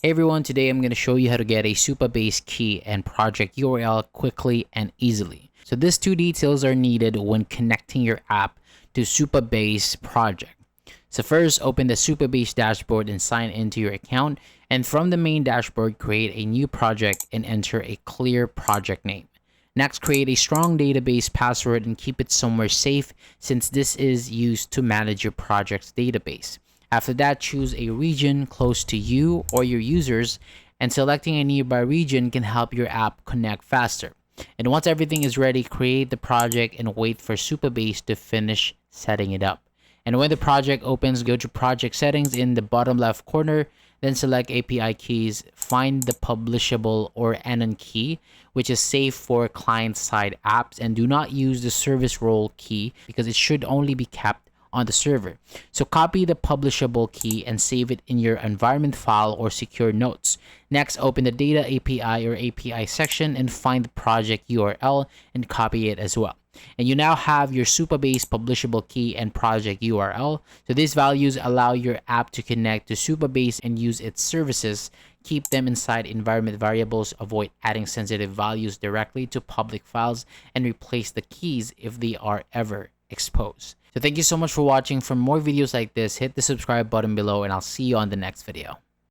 Hey everyone, today I'm going to show you how to get a Supabase key and project URL quickly and easily. So these two details are needed when connecting your app to Supabase project. So first, open the Supabase dashboard and sign into your account. And from the main dashboard, create a new project and enter a clear project name. Next, create a strong database password and keep it somewhere safe since this is used to manage your project's database. After that, choose a region close to you or your users, and selecting a nearby region can help your app connect faster. And once everything is ready, create the project and wait for Supabase to finish setting it up. And when the project opens, go to project settings in the bottom left corner, then select API keys, find the publishable or anon key, which is safe for client-side apps, and do not use the service role key because it should only be kept on the server. So copy the publishable key and save it in your environment file or secure notes. Next, open the data API or API section and find the project URL and copy it as well. And you now have your Supabase publishable key and project URL. So these values allow your app to connect to Supabase and use its services. Keep them inside environment variables, avoid adding sensitive values directly to public files, and replace the keys if they are ever exposed. So thank you so much for watching. For more videos like this, hit the subscribe button below and I'll see you on the next video.